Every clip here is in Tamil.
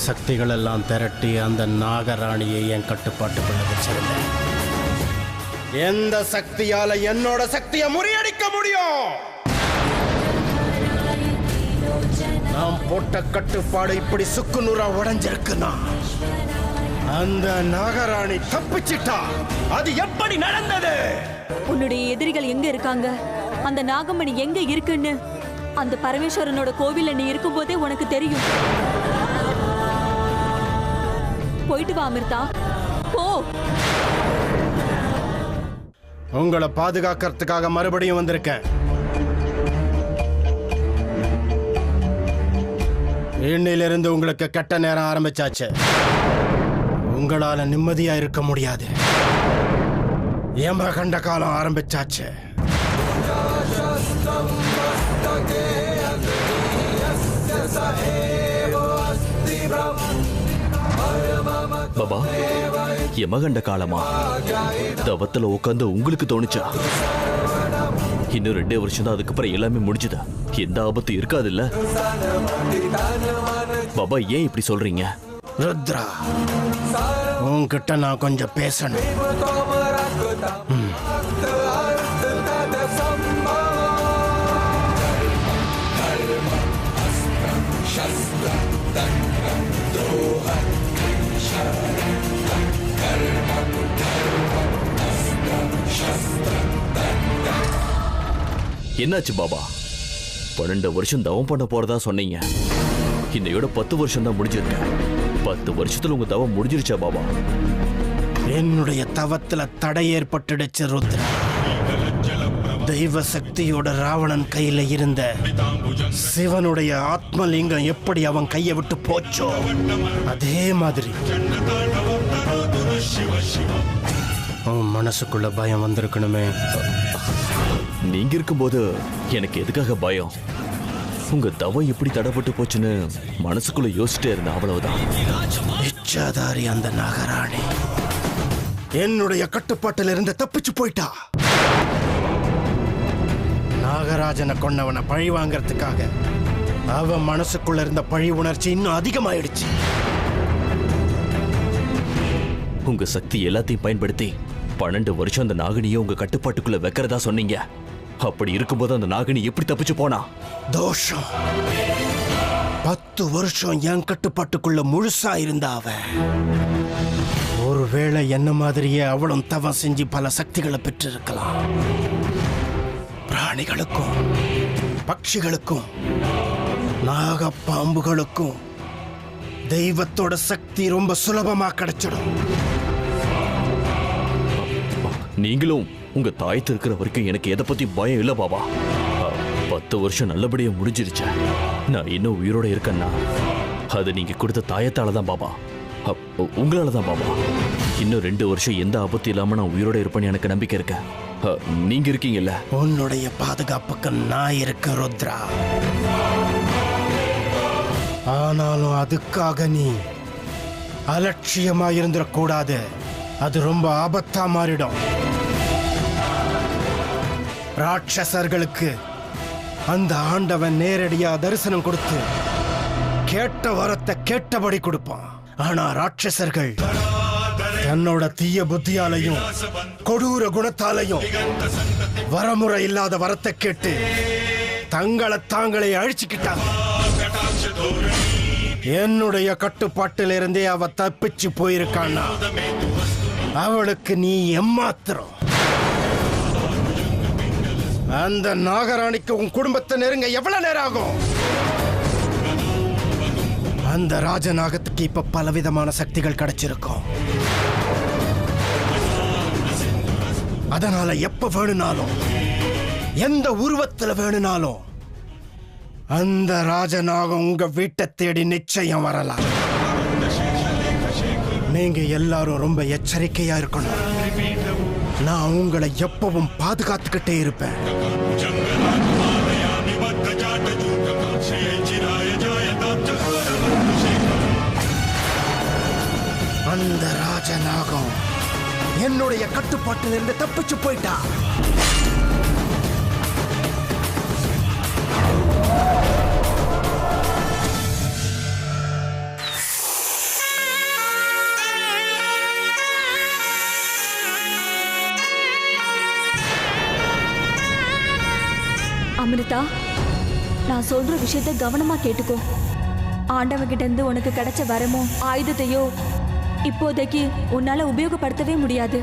சக்திகள் எல்லாம் திரட்டி அந்த நாகராணியை என் கட்டுப்பாட்டுக்குள்ள வச்சிருந்தேன். எந்த சக்தியால என்னோட சக்தியை முறியடிக்க முடியும்? நாம் போட்ட கட்டுப்பாடு இப்படி சுக்குநூறா உடைஞ்சிருக்குன்னா அந்த நாகராணி தப்பிச்சிட்டா. அது எப்படி நடந்தது? உன்னுடைய எதிரிகள் எங்க இருக்காங்க, அந்த நாகமணி எங்க இருக்குன்னு அந்த பரமேஸ்வரனோட கோவில்ல நீ இருக்கும்போதே உனக்கு தெரியும். போயிட்டு வா அமிர்தா, போ. உங்களை பாதுகாக்கிறதுக்காக மறுபடியும் வந்திருக்கேன். இன்னிலிருந்து உங்களுக்கு கெட்ட நேரம் ஆரம்பிச்சாச்சு. உங்களால நிம்மதியா இருக்க முடியாது. யமகண்ட காலம் ஆரம்பிச்சாச்சு. பாபா, யமகண்ட காலமா? தவத்துல உட்காந்து உங்களுக்கு தோணுச்சா? இன்னும் 2 வருஷம் தான், அதுக்கப்புறம் எல்லாமே முடிஞ்சுதா? எந்த ஆபத்து இருக்காது இல்ல? பாபா, ஏன் இப்படி சொல்றீங்க? ருத்ரா, உன்கிட்ட நான் கொஞ்சம் பேசணும். என்னாச்சு பாபா? 12 வருஷம் தவம் பண்ண போறதா சொன்னீங்க. இன்னையோட 10 வருஷம் தான் முடிஞ்சிருக்க. 10 வருஷத்துல உங்க தவம் முடிஞ்சிருச்சா பாபா? என்னுடைய தவத்துல தடை ஏற்பட்டுடுச்சு ருத்ரா. தெய்வ சக்தியோட ராவணன் கையில இருந்த சிவனுடைய ஆத்மலிங்கம் எப்படி அவன் கையை விட்டு போச்சோ, அதே மாதிரி உன் மனசுக்குள்ள பயம் வந்திருக்கணுமே. நீங்க இருக்கும்போது எனக்கு எதுக்காக பயம்? உங்க தவம் எப்படி தடைப்பட்டு போச்சுன்னு மனசுக்குள்ள யோசிச்சுட்டே இருந்த, அவ்வளவுதான். இச்சாதாரி அந்த நாகராணி என்னுடைய கட்டுப்பாட்டில் இருந்து தப்பிச்சு போயிட்டா. நாகராஜனை கொண்டவனை பழி வாங்கறதுக்காக அவன் மனசுக்குள்ள இருந்த பழி உணர்ச்சி இன்னும் அதிகமாயிடுச்சு. உங்க சக்தி எல்லாத்தையும் பயன்படுத்தி 12 வருஷம் அந்த நாகினியை உங்க கட்டுப்பாட்டுக்குள்ள வைக்கிறதா சொன்னீங்க. அப்படி இருக்கும்போது அந்த நாகினி எப்படி தப்பிச்சு போனா? தோஷம். 10 வருஷம் என் கட்டுப்பாட்டுக்குள்ள முழுசா இருந்தா அவன். ஒருவேளை என்ன மாதிரியே அவளும் தவம் செஞ்சு பல சக்திகளை பெற்றிருக்கலாம். பிராணிகளுக்கும் பட்சிகளுக்கும் நாகப்பாம்புகளுக்கும் தெய்வத்தோட சக்தி ரொம்ப சுலபமா கிடைச்சிடும். நீங்களும் உங்க தாயத்து இருக்கிற வரைக்கும் எனக்கு எதை பத்தி பயம் இல்ல பாபா. 10 வருஷம் நல்லபடியா முடிஞ்சிருச்சு. நான் இன்னும் உயிரோட இருக்கேன்னா அது நீங்க கொடுத்த தாயத்தால தான் பாபா. உங்களால தான் பாபா. இன்னும் 2 வருஷம் எந்த ஆபத்து இல்லாம நான் உயிரோட இருப்பேன்னு எனக்கு நம்பிக்கை இருக்க. நீங்க இருக்கீங்கல்ல? உன்னுடைய பாதுகாப்புக்கு நான் இருக்கேன் ருத்ரா. ஆனாலும் அதுக்காக நீ அலட்சியமா இருந்துடக்கூடாது. அது ரொம்ப ஆபத்தா மாறிடும். ராட்சசர்களுக்கு அந்த ஆண்டவன் நேரடியா தரிசனம் கொடுத்து கேட்ட வரத்தை கேட்டபடி கொடுப்பான். ஆனா ராட்சசர்கள் தன்னோட தீய புத்தியாலையும் கொடூர குணத்தாலையும் வரமுறை இல்லாத வரத்தை கேட்டு தங்களை தாங்களே அழிச்சுக்கிட்டாங்க. என்னுடைய கட்டுப்பாட்டில் இருந்தே அவ தப்பிச்சு போயிருக்கான்னா அவளுக்கு நீ எம்மாத்திரம். அந்த நாகராணிக்கு உன் குடும்பத்தை நெருங்க எவ்வளவு நேரம் ஆகும்? அந்த ராஜநாகத்துக்கு இப்ப பலவிதமான சக்திகள் கிடைச்சிருக்கும். அதனால எப்ப வேணும்னாலும் எந்த உருவத்துல வேணும்னாலும் அந்த ராஜநாகம் உங்க வீட்டை தேடி நிச்சயம் வரலாம். நீங்க எல்லாரும் ரொம்ப எச்சரிக்கையா இருக்கணும். நான் உங்களை எப்பவும் பாதுகாத்துக்கிட்டே இருப்பேன். அந்த ராஜநாகம் என்னுடைய கட்டுப்பாட்டில் இருந்து தப்பிச்சு போயிட்டா. அமிர்தா, நான் சொல்ற விஷயத்த கவனமா கேட்டுக்கோ. ஆண்டவங்கிட்ட இருந்து உனக்கு கிடைச்ச வரமோ ஆயுதத்தையோ இப்போதைக்கு உன்னால உபயோகப்படுத்தவே முடியாது.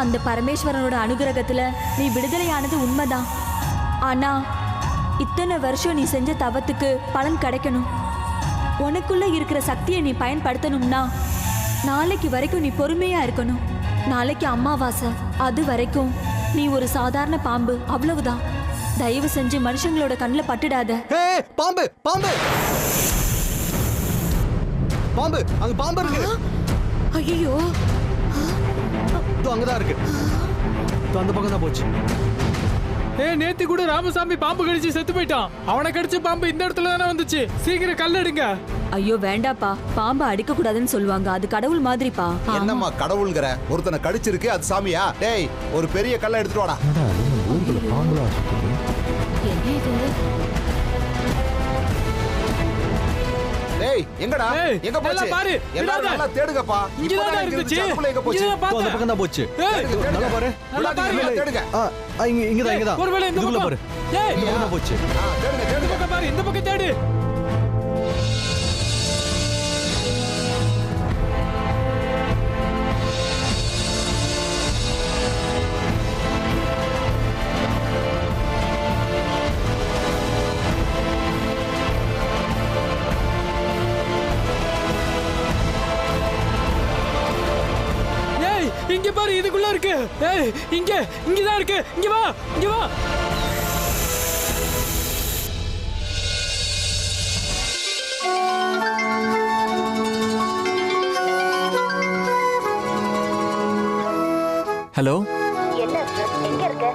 அந்த பரமேஸ்வரனோட அனுகிரகத்துல நீ விடுதலையானது உண்மைதான். ஆனா இத்தனை வருஷம் நீ செஞ்ச தவத்துக்கு பலன் கிடைக்கணும். உனக்குள்ள இருக்கிற சக்தியை நீ பயன்படுத்தணும்னா நாளைக்கு வரைக்கும் நீ பொறுமையா இருக்கணும். நாளைக்கு அமாவாசை, அது வரைக்கும் நீ ஒரு சாதாரண பாம்பு, அவ்வளவுதான். தயவு செஞ்சு மனுஷங்களோட கண்ணில் பட்டுடாத. பாம்பு பாம்பு பாம்பு, அங்க பாம்பு இருக்கு. ஐயோ, அங்கதான் இருக்கு. அந்த பக்கம் தான் போச்சு. நேத்து கூட ராமசாமி பாம்பு கடிச்சு செத்து போயிட்டான். அவனை கடிச்ச பாம்பு இந்த இடத்துல தானே வந்துச்சு. சீக்கிரம் கல் எடுங்க. ஐயோ வேண்டாப்பா, பாம்பை அடிக்க கூடாதுன்னு சொல்லுவாங்க. அது கடவுள் மாதிரிப்பா. என்னம்மா கடவுள்ங்கற? ஒருத்தனை கடிச்சிருக்கு, அது சாமியா? டேய், ஒரு பெரிய கல்லை எடுத்துட்டு வாடா. டேய், எங்கடா? எங்க போச்சு? பாரு, எல்லாரும் நல்லா தேடுங்கப்பா. இங்க தான் இருந்துச்சு. எங்க போச்சு? அந்த பக்கம் தான் போச்சு. நல்லா பாரு. தேடுங்க. இங்க தான். ஒருவேளை இந்த பக்கம் பாரு. இந்த பக்கம் தான் போச்சு. தேடுங்க, இந்த தேடுங்க. பக்கம் பாரு, இந்த பக்கம் தேடு. இங்க பாரு, இதுக்குள்ள இருக்கு. இங்கதான் இருக்கு. இங்க வா, இங்க வா. ஹலோ, என்ன எங்க இருக்க?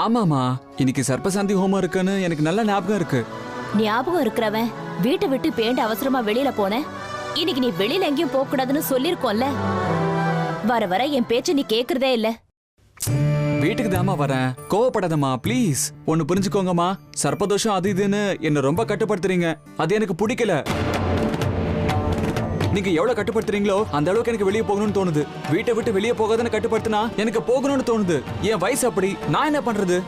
ஆமாமா, இன்னைக்கு சர்ப்பசாந்தி ஹோமம் இருக்குன்னு எனக்கு நல்ல ஞாபகம் இருக்கு. ஞாபகம் இருக்கிறவன் வீட்டை விட்டு பேண்டு அவசரமா வெளியில போன. இன்னைக்கு நீ வெளியில எங்கேயும் போக கூடாதுன்னு சொல்லிருக்கோம்ல. வர வர என் பேச்ச நீ கேக்குறதே இல்ல. வீட்டுக்கு தாமா வரேன், கோவப்படாதம்மா ப்ளீஸ். ஒன்னு புரிஞ்சுக்கோங்கம்மா, சர்ப்பதோஷம் அது இதுன்னு என்ன ரொம்ப கட்டுப்படுத்துறீங்க. அது எனக்கு பிடிக்கல. நீங்க எவ்வளவு கட்டுப்படுத்துறீங்களோ அந்த அளவுக்கு எனக்கு வெளியே போகணும்னு தோணுது. வீட்டை விட்டு வெளியே போகாதன்னு கட்டுப்படுத்தினா எனக்கு போகணும்னு தோணுது. என் வயசு அப்படி, நான் என்ன பண்றது?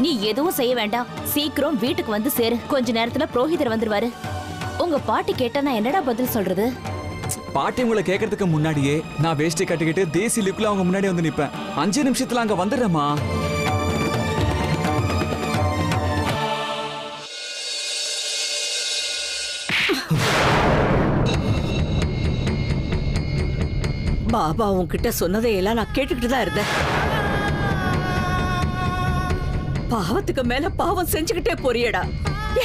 நீ எதுவும் செய்ய வேண்டாம். சீக்கிரம் வீட்டுக்கு வந்து சேரு. கொஞ்ச நேரத்துல புரோஹிதர் வந்துருவாரு. உங்க பாட்டி கேட்டா நான் என்னடா பதில் சொல்றது? பாட்டி உங்களை கேட்கறதுக்கு முன்னாடியே நான் வேஷ்டி கட்டிக்கிட்டு தேசி லுக்ல அவங்க முன்னாடி வந்து நிப்பேன். 5 நிமிஷத்துல அங்க வந்துடுறேம்மா. பாபா உன்கிட்ட சொன்னதையெல்லாம் நான் கேட்டுக்கிட்டு தான் இருந்தேன். பாவத்துக்கு மேல பாவம் செஞ்சுக்கிட்டே போறியடா.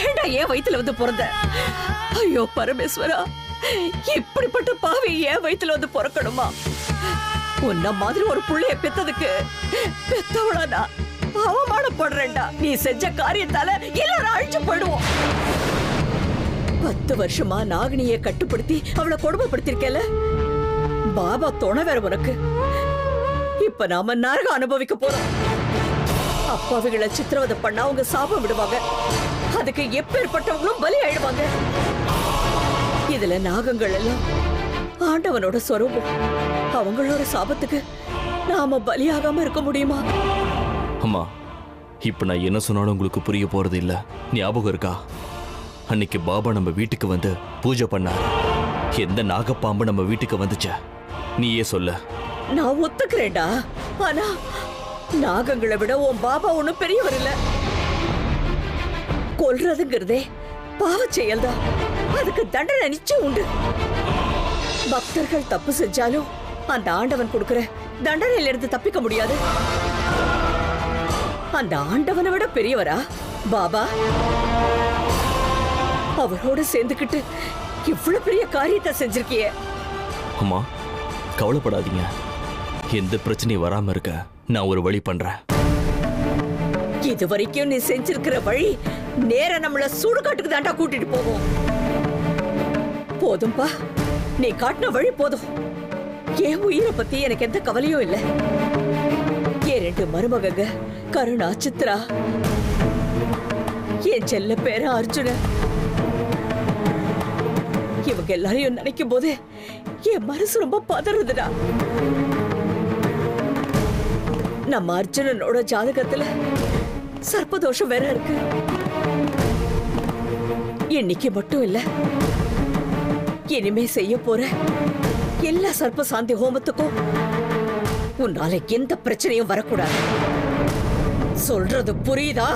ஏண்டா ஏன் வயித்துல வந்து பிறந்த? ஐயோ பரமேஸ்வரா, இப்படிப்பட்ட பாவி ஏன் வயித்துல வந்து பிறக்கணுமா? உன்ன மாதிரி ஒரு புள்ளைய பெத்ததுக்கு பெத்தவளாடா அவமானப்படுறேன்டா. நீ செஞ்ச காரியத்தால எல்லாரும் அழிஞ்சு போயிடுவோம். 10 வருஷமா நாகினியை கட்டுப்படுத்தி அவளை கொடுமைப்படுத்திருக்கல. பாபா துணை வேற உனக்கு. இப்ப நாம நரகம் அனுபவிக்க போறோம். அப்பாவிகளை சித்திரவதை பண்ணா அவங்க சாபம் விடுவாங்க. அதுக்கு எப்பேற்பட்டவங்களும் பலி ஆயிடுவாங்க. இதுல நாகங்கள் எல்லாம் ஆண்டவனோட சொரூபம். அவங்களோட சாபத்துக்கு நாம பலியாகாம இருக்க முடியுமா? அம்மா, இப்ப நான் என்ன சொன்னாலும் உங்களுக்கு புரிய போறது இல்ல. ஞாபகம் இருக்கா, அன்னைக்கு பாபா நம்ம வீட்டுக்கு வந்து பூஜை பண்ணார். எந்த நாகப்பாம்பு நம்ம வீட்டுக்கு வந்துச்ச? நீயே சொல்ல. நான் ஒத்துக்கிறேன்டா. ஆனா நாகங்களை விட உன் பாபா ஒண்ணும் பெரியவர் இல்ல. கொல்றதுங்கிறதே பாவ செயல்தான். அதுக்கு தண்டனை நிச்சயம் உண்டு. பக்தர்கள் தப்பு செஞ்சாலும் அந்த ஆண்டவன் கொடுக்கிற தண்டனையில இருந்து தப்பிக்க முடியாது. அந்த ஆண்டவனை விட பெரியவரா பாபா? அவரோட சேர்ந்துக்கிட்டு இவ்வளவு பெரிய காரியத்தை செஞ்சிருக்கிய. அம்மா, கவலைப்படாதீங்க. எந்த பிரச்சனையும் வராம இருக்க நான் ஒரு வழி பண்றேன். இது வரைக்கும் நீ செஞ்சிருக்கிற வழி நேர நம்மள சுடுகாட்டுக்கு தாண்டா கூட்டிட்டு போவோம். போதும்பா, நீ காட்டின வழி போதும். என் உயிரை பத்தி எனக்கு எந்த கவலையும் இல்ல. என் 2 மருமகங்க கருணா, சித்ரா, என் செல்ல பேர அர்ஜுன, இவங்க எல்லாரையும் நினைக்கும் போது என் மனசு ரொம்ப பதறுதுடா. நம்ம அர்ஜுனனோட ஜாதகத்துல சர்ப்பதோஷம் வேற இருக்கு. இன்னைக்கு மட்டும் இல்ல, இனிமே செய்ய போற எல்லா சர்ப்ப சாந்தி ஹோமத்துக்கும் உன்னால எந்த பிரச்சனையும் வரக்கூடாது. சொல்றது புரியுதா?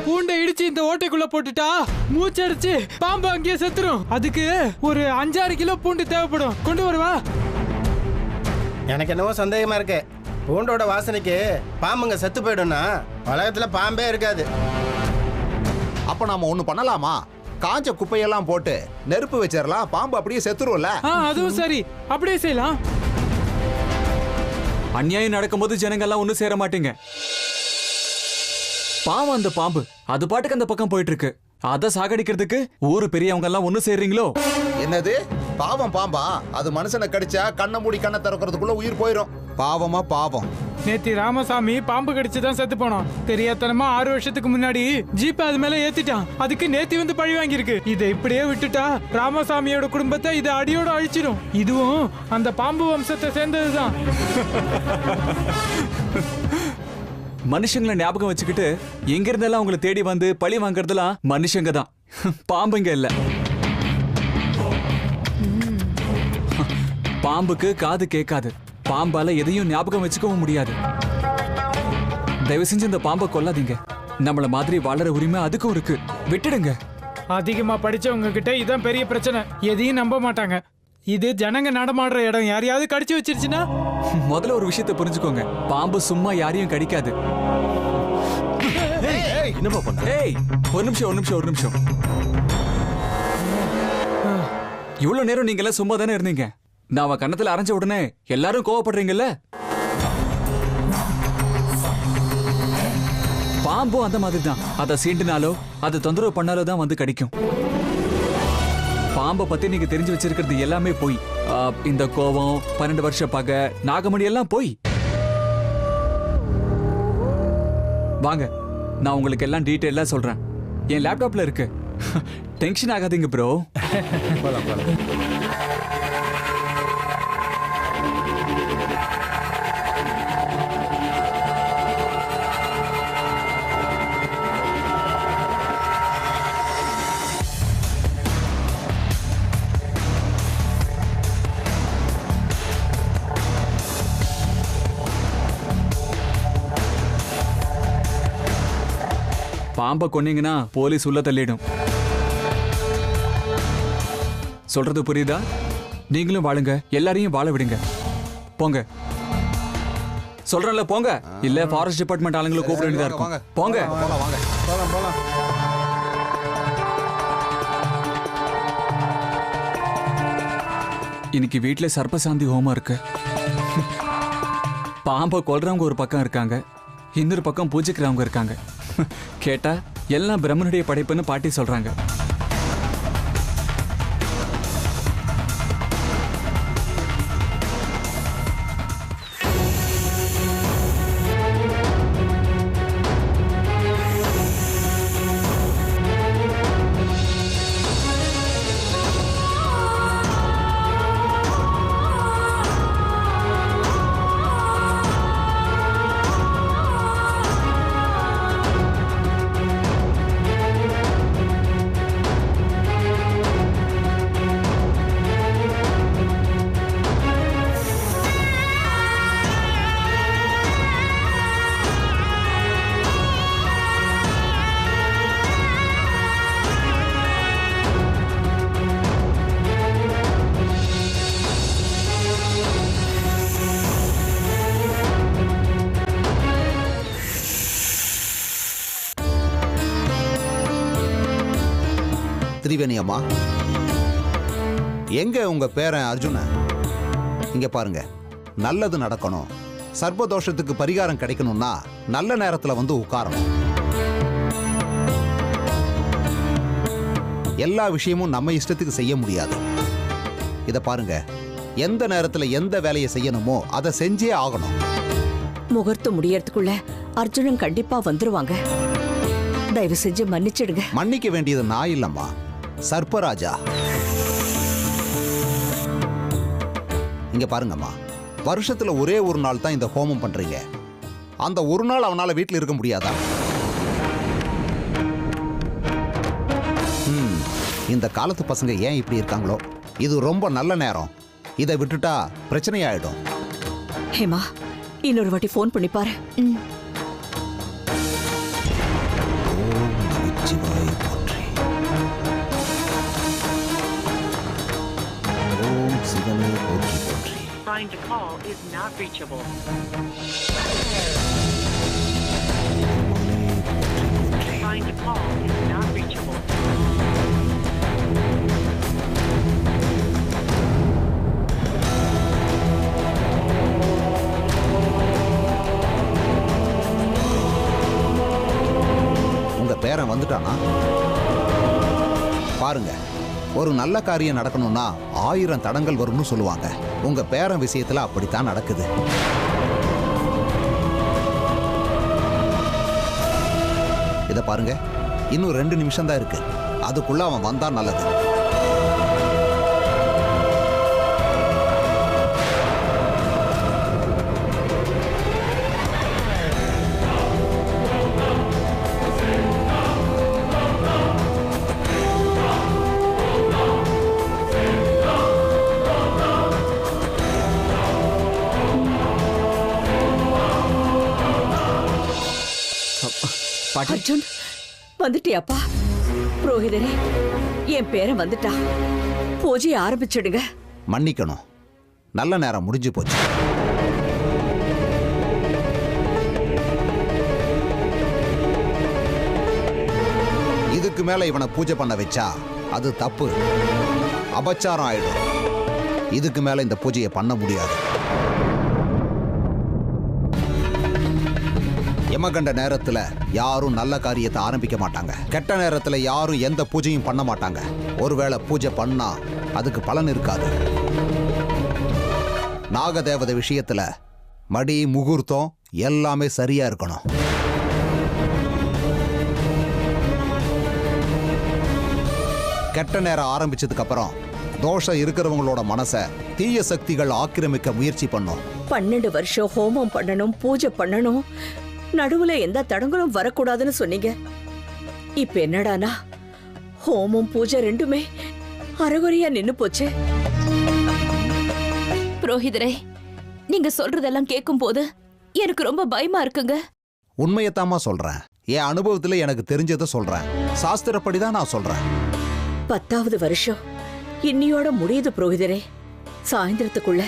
பூண்டை இடிச்சு இந்த ஓட்டைக்குள்ள போட்டுட்டா மூச்சடிச்சு பாம்பு அங்கேயே செத்துரும். அதுக்கு ஒரு 5-6 கிலோ பூண்டு தேவைப்படும். கொண்டு வருவா. எனக்கு என்னவோ சந்தேகமா இருக்கு. பூண்டோட வாசனைக்கு பாம்புங்க செத்து போயிடும்னா உலகத்துல பாம்பே இருக்காது. அப்ப நாம ஒண்ணு பண்ணலாமா? காஞ்ச குப்பையெல்லாம் போட்டு நெருப்பு வச்சிடலாம், பாம்பு அப்படியே செத்துரும்ல. அதுவும் சரி, அப்படியே செய்யலாம். அநியாயம் நடக்கும்போது ஜனங்க எல்லாம் ஒண்ணு சேர மாட்டீங்க. பாவம் அந்த பாம்பு அது பாட்டுக்கு அந்த பக்கம் போயிட்டு இருக்கு. அத சாகடிக்கிறதுக்கு ஊரு பெரியவங்க எல்லாம் ஒண்ணு சேர்றீங்களோ? என்னது பாவம் பாம்பா? அது மனுஷனை கடிச்சா கண்ணை மூடி கண்ணை திறக்கிறதுக்குள்ள உயிர் போயிடும். பாவமா பாவம். நேத்தி ராமசாமி பாம்பு கடிச்சுதான் செத்து போனான். தெரியாதனமா 6 வருஷத்துக்கு முன்னாடி ஜீப் அது மேல ஏத்திட்டான். அதுக்கு நேத்தி வந்து பழி வாங்கியிருக்கு. இதை இப்படியே விட்டுட்டா ராமசாமியோட குடும்பத்தை இதை அடியோட அழிச்சிடும். இதுவும் அந்த பாம்பு வம்சத்தை சேர்ந்ததுதான். மனுஷங்களை ஞாபகம் வச்சுக்கிட்டு எங்க இருந்தெல்லாம் உங்களை தேடி வந்து பழி வாங்குறதுலாம் மனுஷங்க தான், பாம்புங்க இல்ல. பாம்புக்கு காது கேட்காது. பாம்பால எதையும் ஞாபகம் வச்சுக்கவும் முடியாது. தயவு செஞ்சு இந்த பாம்பை கொல்லாதீங்க. நம்மள மாதிரி வாழற உரிமை அதுக்கும் இருக்கு. விட்டுடுங்க. அதிகமா படிச்சவங்க கிட்ட இதான் பெரிய பிரச்சனை. எதையும் நம்ப மாட்டாங்க. இது ஜனங்க நடமாடுற இடம். யாரையாவது கடிச்சு வச்சிருச்சுன்னா முதல்ல ஒரு விஷயத்தை புரிஞ்சுக்கோங்க. பாம்பு சும்மா யாரையும் கடிக்காது. என்னப்பா பண்ண? ஏய், ஒரு நிமிஷம். இவ்வளவு நேரம் நீங்க எல்லாம் சும்மா தானே இருந்தீங்க. நான் அவன் கண்ணத்துல அரைஞ்ச உடனே எல்லாரும் கோவப்படுறீங்கல்ல? பாம்பும் அந்த மாதிரி தான். அதை சீண்டினாலோ அதை தொந்தரவு பண்ணாலோ தான் வந்து கடிக்கும். பாம்பை பத்தி நீங்க தெரிஞ்சு வச்சிருக்கிறது எல்லாமே போய். இந்த கோவம், 12 வருஷ பகை, நாகமணி எல்லாம் போய். வாங்க, நான் உங்களுக்கு எல்லாம் டீட்டெயிலா சொல்றேன். என் லேப்டாப்ல இருக்கு. டென்ஷன் ஆகாதீங்க ப்ரோ. பாம்பை கொன்னீங்கன்னா போலீஸ் உள்ள தள்ளிடும். சொல்றது புரியுதா? நீங்களும் வாழுங்க, எல்லாரையும் வாழ விடுங்க. போங்க. சொல்றேன்ல போங்க. இல்ல ஃபாரஸ்ட் டிபார்ட்மெண்ட் ஆளுங்களை கூப்பிட வேண்டியதா இருக்கும். போங்க. இன்னைக்கு வீட்டுல சர்ப்பசாந்தி ஹோமம் இருக்கு. பாம்பை கொல்றவங்க ஒரு பக்கம் இருக்காங்க, இன்னொரு பக்கம் பூஜிக்கிறவங்க இருக்காங்க. கேட்டா எல்லாம் பிரம்மனுடைய படைப்புன்னு பாட்டி சொல்றாங்க. திரிவேணி அம்மா, எங்க உங்க பேரன் அர்ஜுன? இங்க பாருங்க, நல்லது நடக்கணும், சர்ப்பதோஷத்துக்கு பரிகாரம் கிடைக்கணும்னா நல்ல நேரத்துல வந்து உட்காரணும். எல்லா விஷயமும் நம்ம இஷ்டத்துக்கு செய்ய முடியாது. இத பாருங்க, எந்த நேரத்துல எந்த வேலையை செய்யணுமோ அதை செஞ்சே ஆகணும். முகூர்த்தம் முடியறதுக்குள்ள அர்ஜுனன் கண்டிப்பா வந்துருவாங்க. தயவு செஞ்சு மன்னிச்சிடுங்க. மன்னிக்க வேண்டியது நான் இல்லம்மா, சர்ப்பராஜா. இங்க பாருங்கம்மா, வருஷத்துல ஒரே ஒரு நாள் தான் இந்த ஹோமம் பண்றீங்க. அந்த ஒரு நாள் அவனால வீட்டில் இருக்க முடியாதா? இந்த காலத்து பசங்க ஏன் இப்படி இருக்காங்களோ? இது ரொம்ப நல்ல நேரம். இதை விட்டுட்டா பிரச்சனை ஆயிடும். ஹேமா, இன்னொரு வாட்டி ஃபோன் பண்ணி பாரு. ஓம் சிவனே போற்றி போற்றி. Trying to call is not reachable. Trying to call is not reachable. உங்க பேரன் வந்துட்டானா? பாருங்க, ஒரு நல்ல காரியம் நடக்கணும்னா 1000 தடங்கள் வரும்னு சொல்லுவாங்க. உங்க பேரன் விஷயத்துல அப்படித்தான் நடக்குது. இத பாருங்க, இன்னும் 2 நிமிஷம் தான் இருக்கு. அதுக்குள்ள அவன் வந்தா நல்லது. அர்ஜுன், வந்துட்டியாப்பா? புரோகிதரே, என் பேரன் வந்துட்டா. பூஜையை ஆரம்பிச்சிடுங்க. மன்னிக்கணும், நல்ல நேரம் முடிஞ்சு போச்சு. இதுக்கு மேல இவனை பூஜை பண்ண வச்சா அது தப்பு, அபச்சாரம் ஆயிடும். இதுக்கு மேல இந்த பூஜையை பண்ண முடியாது. யமகண்ட நேரத்துல யாரும் நல்ல காரியத்தை ஆரம்பிக்க மாட்டாங்க. கெட்ட நேரத்துல யாரும் எந்த பூஜையும் பண்ண மாட்டாங்க. ஒருவேளை பூஜை பண்ணா அதுக்கு பலன் இருக்காது. நாகதேவதை விஷயத்துல மடி முகூர்த்தம் எல்லாமே சரியா இருக்கணும். கெட்ட நேரம் ஆரம்பிச்சதுக்கு அப்புறம் தோஷம் இருக்கிறவங்களோட மனசை தீய சக்திகள் ஆக்கிரமிக்க முயற்சி பண்ணும். 12 வருஷம் ஹோமம் பண்ணணும், பூஜை பண்ணணும், நடுவுல எந்த தடங்களும் வரக்கூடாதுன்னு சொன்னீங்க. இப்ப என்னடானா ஹோமம் பூஜை ரெண்டுமே அரைகுறையா நின்னு போச்சு. புரோகிதரே, நீங்க சொல்றதெல்லாம் கேட்கும் போது எனக்கு ரொம்ப பயமா இருக்குங்க. உண்மையத்தாமா சொல்றேன். என் அனுபவத்துல எனக்கு தெரிஞ்சதை சொல்றேன். சாஸ்திரப்படி தான் நான் சொல்றேன். 10வது வருஷம் இன்னியோட முடியுது புரோகிதரே. சாயந்தரத்துக்குள்ள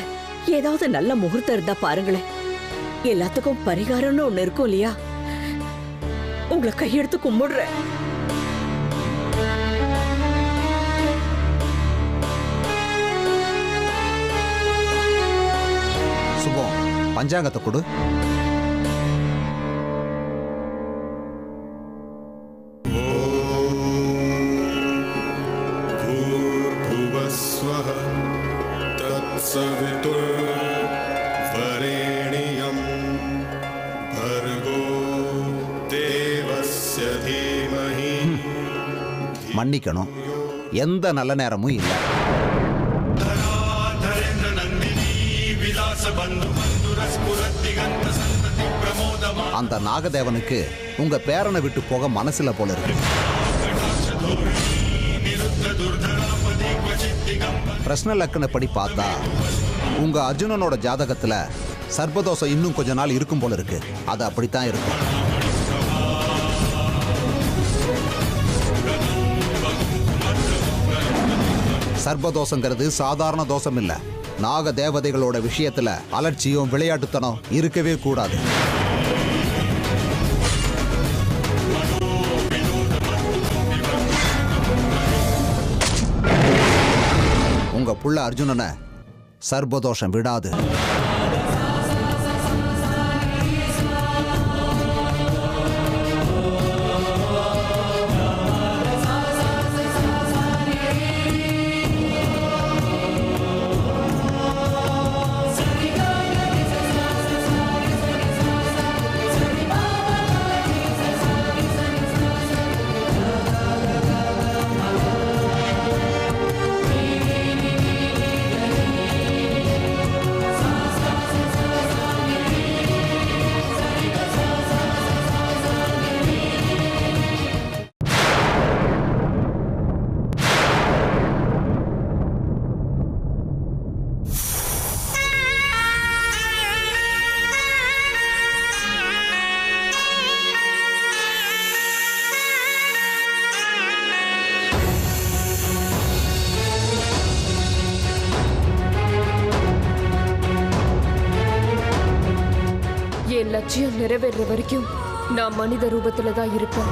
ஏதாவது நல்ல முகூர்த்தம் இருந்தா பாருங்களேன். எல்லாத்துக்கும் பரிகாரம்னு ஒண்ணு இருக்கும் இல்லையா? உங்களை கையெடுத்து கும்பிடுறேன். சுபம், பஞ்சாங்கத்தை கொடு. மன்னிக்கணும், எந்த நல்ல நேரமும் இல்லை. அந்த நாகதேவனுக்கு உங்க பேரனை விட்டு போக மனசுல போல இருக்கு. பிரஷ்ன லக்கணப்படி பார்த்தா உங்க அர்ஜுனனோட ஜாதகத்துல சர்ப்பதோஷம் இன்னும் கொஞ்ச நாள் இருக்கும் போல இருக்கு. அது அப்படித்தான் இருக்கும். சர்ப்பதோஷங்கிறது சாதாரண தோஷம் இல்ல. நாக தேவதைகளோட விஷயத்துல அலட்சியம், விளையாட்டுத்தனம் இருக்கவே கூடாது. உங்க புள்ள அர்ஜுனனை சர்ப்பதோஷம் விடாது. லட்சியம் நிறைவேற வரைக்கும் நான் மனித ரூபத்துல தான் இருப்பேன்.